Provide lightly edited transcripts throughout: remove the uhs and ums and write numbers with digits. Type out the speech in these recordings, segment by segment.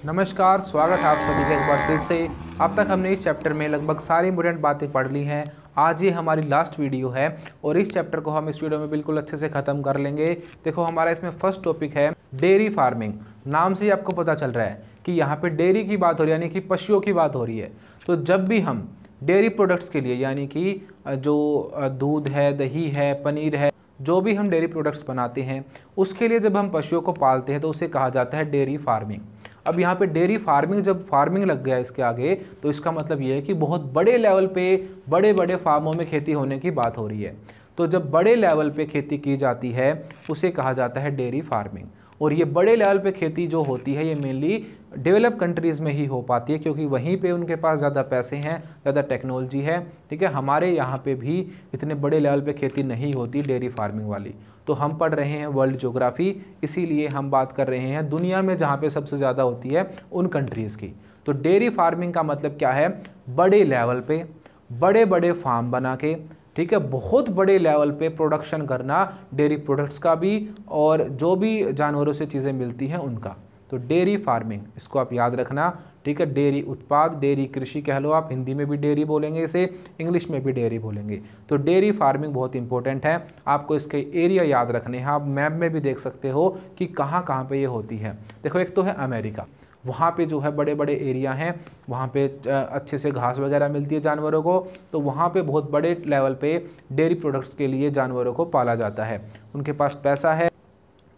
नमस्कार, स्वागत है आप सभी का एक बार फिर से। अब तक हमने इस चैप्टर में लगभग सारी इंपॉर्टेंट बातें पढ़ ली हैं। आज ये हमारी लास्ट वीडियो है और इस चैप्टर को हम इस वीडियो में बिल्कुल अच्छे से ख़त्म कर लेंगे। देखो, हमारा इसमें फर्स्ट टॉपिक है डेयरी फार्मिंग। नाम से ही आपको पता चल रहा है कि यहाँ पे डेयरी की बात हो रही है, यानी कि पशुओं की बात हो रही है। तो जब भी हम डेयरी प्रोडक्ट्स के लिए, यानी कि जो दूध है, दही है, पनीर है, जो भी हम डेयरी प्रोडक्ट्स बनाते हैं, उसके लिए जब हम पशुओं को पालते हैं तो उसे कहा जाता है डेयरी फार्मिंग। अब यहाँ पे डेयरी फार्मिंग, जब फार्मिंग लग गया इसके आगे, तो इसका मतलब ये है कि बहुत बड़े लेवल पे बड़े बड़े फार्मों में खेती होने की बात हो रही है। तो जब बड़े लेवल पे खेती की जाती है उसे कहा जाता है डेयरी फार्मिंग। और ये बड़े लेवल पे खेती जो होती है ये मेनली डेवलप कंट्रीज़ में ही हो पाती है, क्योंकि वहीं पे उनके पास ज़्यादा पैसे हैं, ज़्यादा टेक्नोलॉजी है। ठीक है, हमारे यहाँ पे भी इतने बड़े लेवल पे खेती नहीं होती डेयरी फार्मिंग वाली। तो हम पढ़ रहे हैं वर्ल्ड ज्योग्राफी, इसीलिए हम बात कर रहे हैं दुनिया में जहाँ पे सबसे ज़्यादा होती है उन कंट्रीज़ की। तो डेयरी फार्मिंग का मतलब क्या है? बड़े लेवल पे बड़े बड़े फार्म बना के, ठीक है, बहुत बड़े लेवल पे प्रोडक्शन करना डेयरी प्रोडक्ट्स का भी, और जो भी जानवरों से चीज़ें मिलती हैं उनका। तो डेयरी फार्मिंग, इसको आप याद रखना। ठीक है, डेयरी उत्पाद, डेयरी कृषि कह लो आप, हिंदी में भी डेयरी बोलेंगे इसे, इंग्लिश में भी डेयरी बोलेंगे। तो डेयरी फार्मिंग बहुत इंपॉर्टेंट है, आपको इसके एरिया याद रखने हैं। आप मैप में भी देख सकते हो कि कहाँ कहाँ पे ये होती है। देखो, एक तो है अमेरिका, वहाँ पे जो है बड़े बड़े एरिया हैं, वहाँ पे अच्छे से घास वगैरह मिलती है जानवरों को। तो वहाँ पे बहुत बड़े लेवल पे डेयरी प्रोडक्ट्स के लिए जानवरों को पाला जाता है। उनके पास पैसा है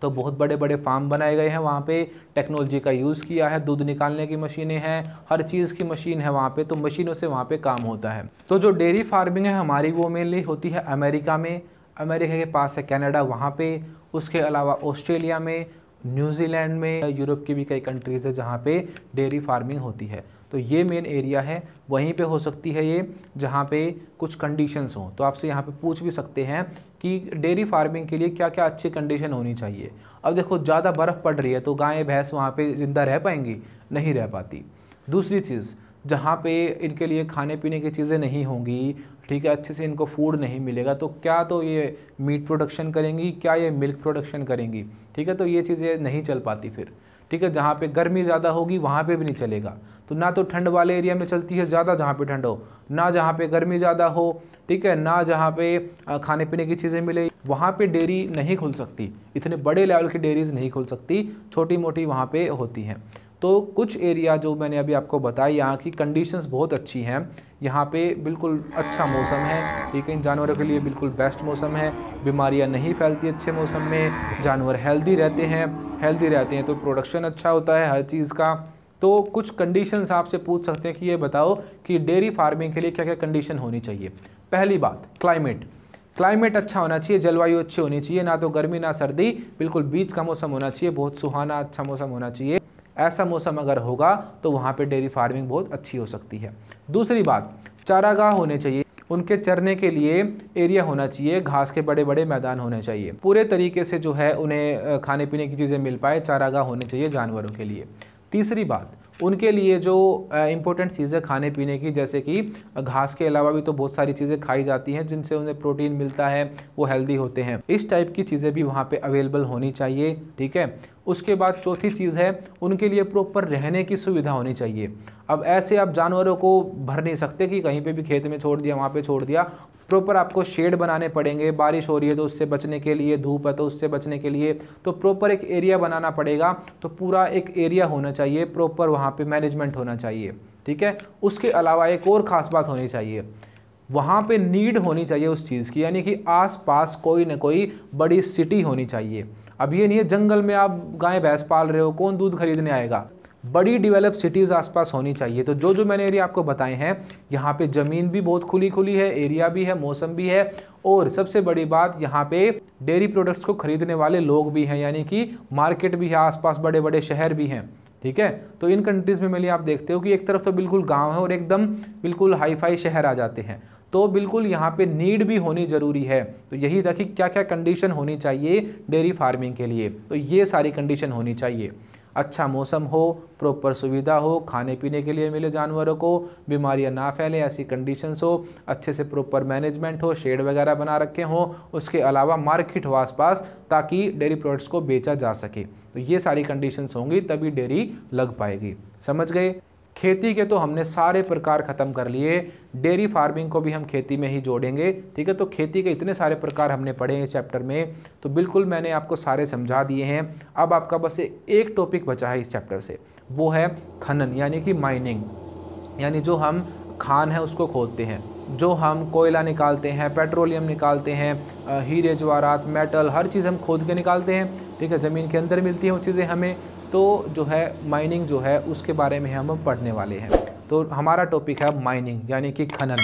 तो बहुत बड़े बड़े फार्म बनाए गए हैं, वहाँ पे टेक्नोलॉजी का यूज़ किया है, दूध निकालने की मशीनें हैं, हर चीज़ की मशीन है वहाँ पे, तो मशीनों से वहाँ पे काम होता है। तो जो डेयरी फार्मिंग है हमारी, वो मेनली होती है अमेरिका में। अमेरिका के पास है कनाडा, वहाँ पे। उसके अलावा ऑस्ट्रेलिया में, न्यूजीलैंड में, यूरोप की भी कई कंट्रीज़ है जहाँ पे डेयरी फार्मिंग होती है। तो ये मेन एरिया है, वहीं पे हो सकती है ये जहाँ पे कुछ कंडीशंस हों। तो आपसे यहाँ पे पूछ भी सकते हैं कि डेयरी फार्मिंग के लिए क्या क्या अच्छी कंडीशन होनी चाहिए। अब देखो, ज़्यादा बर्फ़ पड़ रही है तो गायें भैंस वहाँ पे ज़िंदा रह पाएंगी? नहीं रह पाती। दूसरी चीज़, जहाँ पे इनके लिए खाने पीने की चीज़ें नहीं होंगी, ठीक है, अच्छे से इनको फूड नहीं मिलेगा, तो क्या तो ये मीट प्रोडक्शन करेंगी, क्या ये मिल्क प्रोडक्शन करेंगी? ठीक है, तो ये चीज़ें नहीं चल पाती फिर। ठीक है, जहाँ पे गर्मी ज़्यादा होगी वहाँ पे भी नहीं चलेगा। तो ना तो ठंड वाले एरिया में चलती है ज़्यादा जहाँ पे ठंड हो, ना जहाँ पे गर्मी ज़्यादा हो, ठीक है, ना जहाँ पे खाने पीने की चीज़ें मिले, वहाँ पे डेयरी नहीं खुल सकती। इतने बड़े लेवल की डेयरीज नहीं खुल सकती, छोटी मोटी वहाँ पे होती हैं। तो कुछ एरिया जो मैंने अभी आपको बताया, यहाँ की कंडीशंस बहुत अच्छी हैं। यहाँ पे बिल्कुल अच्छा मौसम है, ठीक है, इन जानवरों के लिए बिल्कुल बेस्ट मौसम है। बीमारियाँ नहीं फैलती अच्छे मौसम में, जानवर हेल्दी रहते हैं तो प्रोडक्शन अच्छा होता है हर चीज़ का। तो कुछ कंडीशंस आपसे पूछ सकते हैं कि ये बताओ कि डेयरी फार्मिंग के लिए क्या क्या कंडीशन होनी चाहिए। पहली बात, क्लाइमेट अच्छा होना चाहिए, जलवायु अच्छी होनी चाहिए, ना तो गर्मी ना सर्दी, बिल्कुल बीच का मौसम होना चाहिए, बहुत सुहाना अच्छा मौसम होना चाहिए। ऐसा मौसम अगर होगा तो वहाँ पे डेयरी फार्मिंग बहुत अच्छी हो सकती है। दूसरी बात, चारागाह होने चाहिए, उनके चरने के लिए एरिया होना चाहिए, घास के बड़े बड़े मैदान होने चाहिए, पूरे तरीके से जो है उन्हें खाने पीने की चीज़ें मिल पाए, चारागाह होने चाहिए जानवरों के लिए। तीसरी बात, उनके लिए जो इम्पोर्टेंट चीज़ें खाने पीने की, जैसे कि घास के अलावा भी तो बहुत सारी चीज़ें खाई जाती हैं जिनसे उन्हें प्रोटीन मिलता है, वो हेल्दी होते हैं, इस टाइप की चीज़ें भी वहाँ पे अवेलेबल होनी चाहिए। ठीक है, उसके बाद चौथी चीज़ है, उनके लिए प्रॉपर रहने की सुविधा होनी चाहिए। अब ऐसे आप जानवरों को भर नहीं सकते कि कहीं पे भी खेत में छोड़ दिया, वहाँ पे छोड़ दिया। प्रॉपर आपको शेड बनाने पड़ेंगे, बारिश हो रही है तो उससे बचने के लिए, धूप है तो उससे बचने के लिए, तो प्रॉपर एक एरिया बनाना पड़ेगा। तो पूरा एक एरिया होना चाहिए, प्रॉपर वहाँ पे मैनेजमेंट होना चाहिए। ठीक है, उसके अलावा एक और ख़ास बात होनी चाहिए, वहाँ पे नीड होनी चाहिए उस चीज़ की, यानी कि आसपास कोई ना कोई बड़ी सिटी होनी चाहिए। अब ये नहीं है जंगल में आप गाय भैंस पाल रहे हो, कौन दूध खरीदने आएगा? बड़ी डेवलप सिटीज़ आसपास होनी चाहिए। तो जो जो मैंने एरिया आपको बताए हैं, यहाँ पे ज़मीन भी बहुत खुली खुली है, एरिया भी है, मौसम भी है, और सबसे बड़ी बात, यहाँ पे डेयरी प्रोडक्ट्स को खरीदने वाले लोग भी हैं, यानी कि मार्केट भी है, आसपास बड़े बड़े शहर भी हैं। ठीक है, तो इन कंट्रीज़ में मेनली आप देखते हो कि एक तरफ तो बिल्कुल गाँव है और एकदम बिल्कुल हाई फाई शहर आ जाते हैं। तो बिल्कुल यहाँ पे नीड भी होनी ज़रूरी है। तो यही था कि क्या क्या कंडीशन होनी चाहिए डेयरी फार्मिंग के लिए, तो ये सारी कंडीशन होनी चाहिए। अच्छा मौसम हो, प्रॉपर सुविधा हो, खाने पीने के लिए मिले जानवरों को, बीमारियां ना फैले ऐसी कंडीशंस हो, अच्छे से प्रॉपर मैनेजमेंट हो, शेड वगैरह बना रखे हों, उसके अलावा मार्केट हो आसपास ताकि डेयरी प्रोडक्ट्स को बेचा जा सके। तो ये सारी कंडीशंस होंगी तभी डेयरी लग पाएगी। समझ गए। खेती के तो हमने सारे प्रकार ख़त्म कर लिए, डेयरी फार्मिंग को भी हम खेती में ही जोड़ेंगे। ठीक है, तो खेती के इतने सारे प्रकार हमने पढ़े हैं इस चैप्टर में, तो बिल्कुल मैंने आपको सारे समझा दिए हैं। अब आपका बस एक टॉपिक बचा है इस चैप्टर से, वो है खनन यानी कि माइनिंग, यानी जो हम खान है उसको खोदते हैं, जो हम कोयला निकालते हैं, पेट्रोलियम निकालते हैं, हीरे जवाहरात, मेटल, हर चीज़ हम खोद के निकालते हैं। ठीक है, ज़मीन के अंदर मिलती हैं वो चीज़ें हमें, तो जो है माइनिंग जो है उसके बारे में हम पढ़ने वाले हैं। तो हमारा टॉपिक है माइनिंग यानी कि खनन।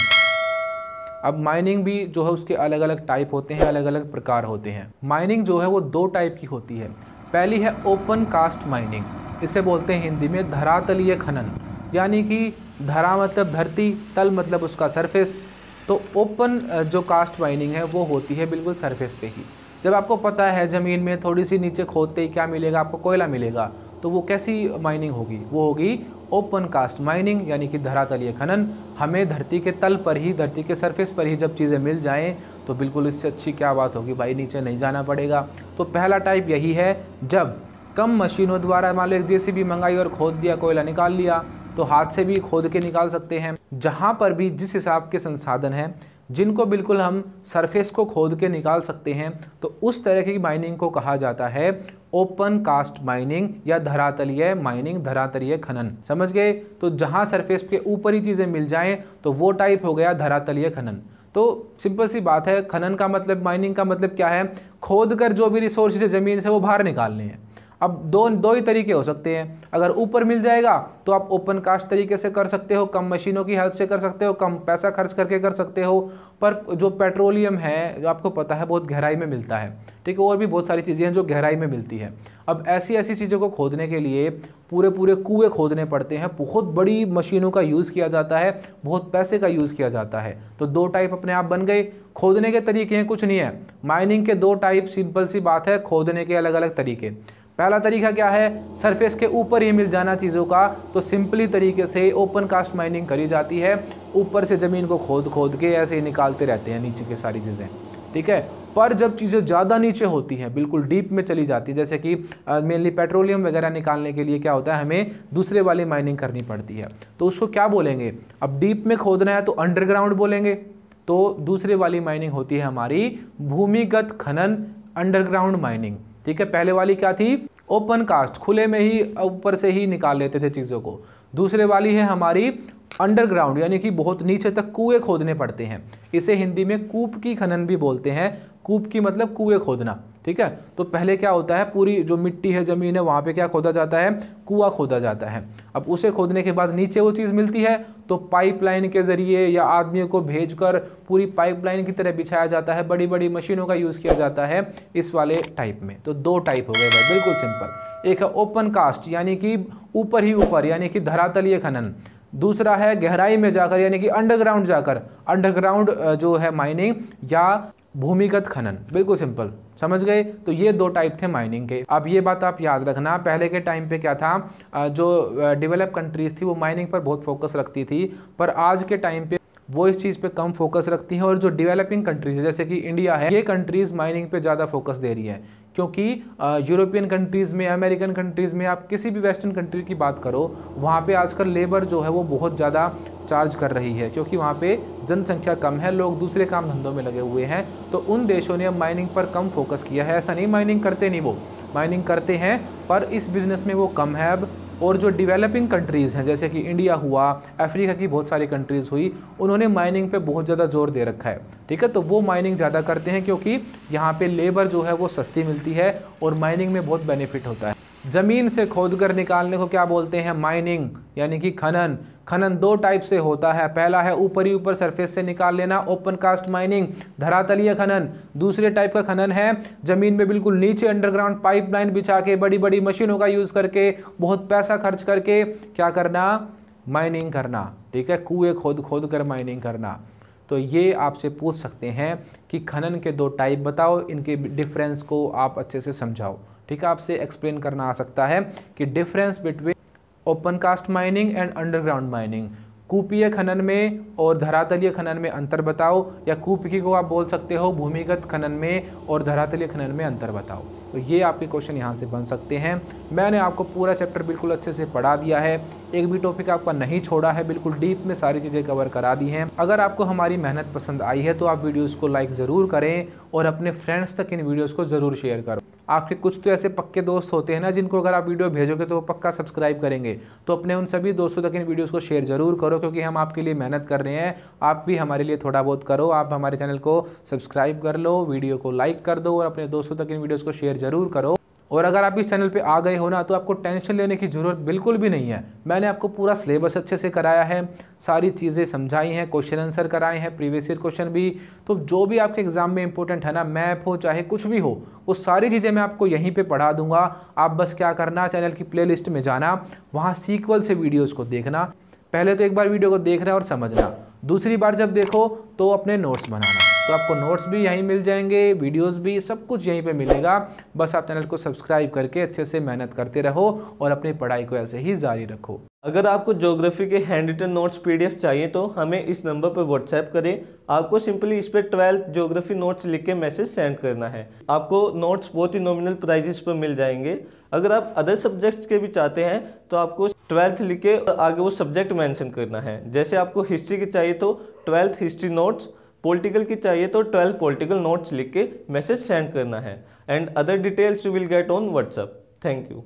अब माइनिंग भी जो है उसके अलग अलग टाइप होते हैं, अलग अलग प्रकार होते हैं। माइनिंग जो है वो दो टाइप की होती है। पहली है ओपन कास्ट माइनिंग, इसे बोलते हैं हिंदी में धरातलीय खनन, यानी कि धरा मतलब धरती, तल मतलब उसका सरफेस। तो ओपन जो कास्ट माइनिंग है वो होती है बिल्कुल सरफेस पे ही। जब आपको पता है ज़मीन में थोड़ी सी नीचे खोदते ही क्या मिलेगा, आपको कोयला मिलेगा, तो वो कैसी माइनिंग होगी, वो होगी ओपन कास्ट माइनिंग यानी कि धरातलीय खनन। हमें धरती के तल पर ही, धरती के सरफेस पर ही जब चीज़ें मिल जाएं तो बिल्कुल इससे अच्छी क्या बात होगी भाई, नीचे नहीं जाना पड़ेगा। तो पहला टाइप यही है, जब कम मशीनों द्वारा मान लो एक जेसीबी मंगाई और खोद दिया, कोयला निकाल लिया, तो हाथ से भी खोद के निकाल सकते हैं। जहाँ पर भी जिस हिसाब के संसाधन हैं जिनको बिल्कुल हम सरफेस को खोद के निकाल सकते हैं, तो उस तरह की माइनिंग को कहा जाता है ओपन कास्ट माइनिंग या धरातलीय माइनिंग, धरातलीय खनन। समझ गए। तो जहां सरफेस के ऊपर ही चीजें मिल जाएं तो वो टाइप हो गया धरातलीय खनन। तो सिंपल सी बात है, खनन का मतलब, माइनिंग का मतलब क्या है, खोद कर जो भी रिसोर्सेज है ज़मीन से वो बाहर निकालने हैं। अब दो ही तरीके हो सकते हैं। अगर ऊपर मिल जाएगा तो आप ओपन कास्ट तरीके से कर सकते हो, कम मशीनों की हेल्प से कर सकते हो, कम पैसा खर्च करके कर सकते हो। पर जो पेट्रोलियम है, जो आपको पता है बहुत गहराई में मिलता है, ठीक है, और भी बहुत सारी चीज़ें हैं जो गहराई में मिलती है। अब ऐसी ऐसी चीज़ों को खोदने के लिए पूरे पूरे कुएँ खोदने पड़ते हैं, बहुत बड़ी मशीनों का यूज़ किया जाता है, बहुत पैसे का यूज़ किया जाता है। तो दो टाइप अपने आप बन गए। खोदने के तरीके हैं, कुछ नहीं है, माइनिंग के दो टाइप, सिंपल सी बात है, खोदने के अलग अलग तरीके। पहला तरीका क्या है, सरफेस के ऊपर ही मिल जाना चीज़ों का, तो सिंपली तरीके से ओपन कास्ट माइनिंग करी जाती है। ऊपर से ज़मीन को खोद खोद के ऐसे ही निकालते रहते हैं नीचे की सारी चीज़ें, ठीक है। पर जब चीज़ें ज़्यादा नीचे होती हैं, बिल्कुल डीप में चली जाती है, जैसे कि मेनली पेट्रोलियम वगैरह निकालने के लिए क्या होता है, हमें दूसरे वाली माइनिंग करनी पड़ती है, तो उसको क्या बोलेंगे। अब डीप में खोदना है तो अंडरग्राउंड बोलेंगे। तो दूसरे वाली माइनिंग होती है हमारी भूमिगत खनन, अंडरग्राउंड माइनिंग, ठीक है। पहले वाली क्या थी, ओपन कास्ट, खुले में ही ऊपर से ही निकाल लेते थे चीज़ों को। दूसरे वाली है हमारी अंडरग्राउंड, यानी कि बहुत नीचे तक कुएं खोदने पड़ते हैं। इसे हिंदी में कूप की खनन भी बोलते हैं। कूप की मतलब कुएं खोदना, ठीक है। तो पहले क्या होता है, पूरी जो मिट्टी है, ज़मीन है, वहाँ पे क्या खोदा जाता है, कुआं खोदा जाता है। अब उसे खोदने के बाद नीचे वो चीज़ मिलती है, तो पाइपलाइन के ज़रिए या आदमियों को भेजकर पूरी पाइपलाइन की तरह बिछाया जाता है, बड़ी बड़ी मशीनों का यूज़ किया जाता है इस वाले टाइप में। तो दो टाइप हो गए भाई, बिल्कुल सिंपल। एक है ओपन कास्ट यानी कि ऊपर ही ऊपर, यानी कि धरातलीय खनन। दूसरा है गहराई में जाकर, यानी कि अंडरग्राउंड जाकर, अंडरग्राउंड जो है माइनिंग या भूमिगत खनन। बिल्कुल सिंपल, समझ गए। तो ये दो टाइप थे माइनिंग के। अब ये बात आप याद रखना, पहले के टाइम पे क्या था, जो डेवलप कंट्रीज थी वो माइनिंग पर बहुत फोकस रखती थी, पर आज के टाइम पे वो इस चीज़ पे कम फोकस रखती हैं। और जो डेवलपिंग कंट्रीज है जैसे कि इंडिया है, ये कंट्रीज़ माइनिंग पे ज़्यादा फोकस दे रही है, क्योंकि यूरोपियन कंट्रीज़ में, अमेरिकन कंट्रीज़ में, आप किसी भी वेस्टर्न कंट्री की बात करो, वहाँ पे आजकल लेबर जो है वो बहुत ज़्यादा चार्ज कर रही है, क्योंकि वहाँ पे जनसंख्या कम है, लोग दूसरे काम धंधों में लगे हुए हैं। तो उन देशों ने माइनिंग पर कम फोकस किया है। ऐसा नहीं माइनिंग करते नहीं, वो माइनिंग करते हैं, पर इस बिज़नेस में वो कम है अब। और जो डेवलपिंग कंट्रीज़ हैं जैसे कि इंडिया हुआ, अफ्रीका की बहुत सारी कंट्रीज़ हुई, उन्होंने माइनिंग पे बहुत ज़्यादा जोर दे रखा है, ठीक है। तो वो माइनिंग ज़्यादा करते हैं क्योंकि यहाँ पे लेबर जो है वो सस्ती मिलती है और माइनिंग में बहुत बेनिफिट होता है। ज़मीन से खोदकर निकालने को क्या बोलते हैं, माइनिंग यानी कि खनन। खनन दो टाइप से होता है, पहला है ऊपर ही ऊपर सरफेस से निकाल लेना, ओपन कास्ट माइनिंग, धरातलीय खनन। दूसरे टाइप का खनन है ज़मीन में बिल्कुल नीचे अंडरग्राउंड पाइपलाइन बिछा के, बड़ी बड़ी मशीनों का यूज़ करके, बहुत पैसा खर्च करके क्या करना, माइनिंग करना, ठीक है, कुएँ खोद खोद कर माइनिंग करना। तो ये आपसे पूछ सकते हैं कि खनन के दो टाइप बताओ, इनके डिफरेंस को आप अच्छे से समझाओ, ठीक है, आपसे एक्सप्लेन करना आ सकता है कि difference between open cast mining and underground mining, कूपीय खनन में और धरातलीय खनन में अंतर बताओ, या कूपीय को आप बोल सकते हो भूमिगत खनन में और धरातलीय खनन में अंतर बताओ। तो ये आपके क्वेश्चन यहाँ से बन सकते हैं। मैंने आपको पूरा चैप्टर बिल्कुल अच्छे से पढ़ा दिया है, एक भी टॉपिक आपका नहीं छोड़ा है, बिल्कुल डीप में सारी चीज़ें कवर करा दी हैं। अगर आपको हमारी मेहनत पसंद आई है तो आप वीडियोस को लाइक ज़रूर करें और अपने फ्रेंड्स तक इन वीडियोस को ज़रूर शेयर करो। आपके कुछ तो ऐसे पक्के दोस्त होते हैं ना जिनको अगर आप वीडियो भेजोगे तो वो पक्का सब्सक्राइब करेंगे, तो अपने उन सभी दोस्तों तक इन वीडियोस को शेयर ज़रूर करो, क्योंकि हम आपके लिए मेहनत कर रहे हैं। आप भी हमारे लिए थोड़ा बहुत करो, आप हमारे चैनल को सब्सक्राइब कर लो, वीडियो को लाइक कर दो और अपने दोस्तों तक इन वीडियोज़ को शेयर ज़रूर करो। और अगर आप इस चैनल पे आ गए हो ना तो आपको टेंशन लेने की ज़रूरत बिल्कुल भी नहीं है। मैंने आपको पूरा सिलेबस अच्छे से कराया है, सारी चीज़ें समझाई हैं, क्वेश्चन आंसर कराए हैं, प्रीवियस ईयर क्वेश्चन भी। तो जो भी आपके एग्जाम में इंपॉर्टेंट है ना, मैप हो चाहे कुछ भी हो, वो सारी चीज़ें मैं आपको यहीं पे पढ़ा दूंगा। आप बस क्या करना, चैनल की प्लेलिस्ट में जाना, वहाँ सीक्वल से वीडियोज़ को देखना। पहले तो एक बार वीडियो को देखना और समझना, दूसरी बार जब देखो तो अपने नोट्स बनाना। तो आपको नोट्स भी यहीं मिल जाएंगे, वीडियोस भी, सब कुछ यहीं पे मिलेगा। बस आप चैनल को सब्सक्राइब करके अच्छे से मेहनत करते रहो और अपनी पढ़ाई को ऐसे ही जारी रखो। अगर आपको ज्योग्राफी के हैंड रिटन नोट्स PDF चाहिए तो हमें इस नंबर पर व्हाट्सएप करें। आपको सिंपली इस पर 12th ज्योग्राफी नोट्स लिख के मैसेज सेंड करना है। आपको नोट्स बहुत ही नॉमिनल प्राइजेस पर मिल जाएंगे। अगर आप अदर सब्जेक्ट्स के भी चाहते हैं तो आपको 12th लिख के आगे वो सब्जेक्ट मेंशन करना है। जैसे आपको हिस्ट्री की चाहिए तो 12th हिस्ट्री नोट्स, पॉलिटिकल की चाहिए तो 12 पॉलिटिकल नोट्स लिख के मैसेज सेंड करना है। And other details you will get on WhatsApp. Thank you.